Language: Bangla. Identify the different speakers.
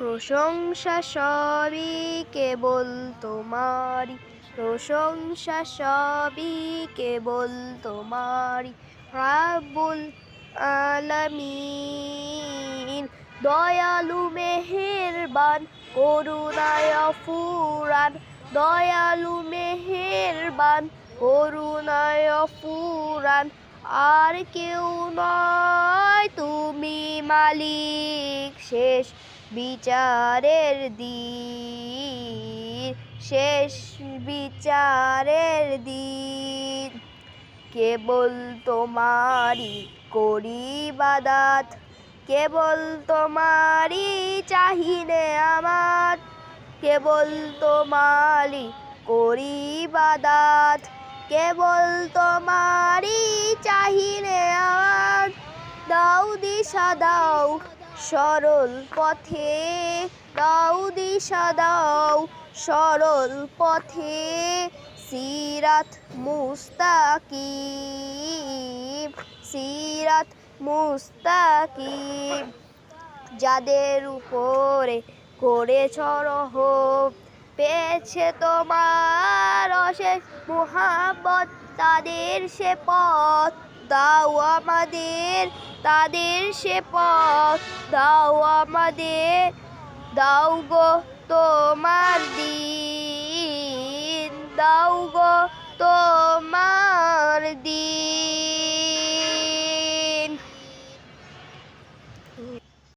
Speaker 1: প্রশংসা সবই কেবল তোমারই, প্রশংসা সবই কেবল তোমারই। রাব্বুল আলামিন, দয়ালু মেহেরবান, করুণায় ফুরান, দয়ালু মেহেরবান, করুণায় ফুরান। আর কেউ নয় তুমি মালিক, শেষ বিচারের দিন, শেষ বিচারের দিন। কেবল তোমারই করি ইবাদত, কেবল তোমারই চাহিনে আমার, কেবল তোমারই করি ইবাদত, কেবল তোমারই চাহিনে আমার। দাও দিশা দাও সরল পথে, দাও দিশা দাও সরল পথে, সিরাত মুস্তাকিম, সিরাত মুস্তাকিম। যাদের উপরে করেছ রহম, পেয়েছে তোমার অশেষ মুহাব্বত, তাদের সে পথ দাও আমাদের, তাদের সে পথ দাও আমাদের। দাও গো তোমার দিন, দাও গো তো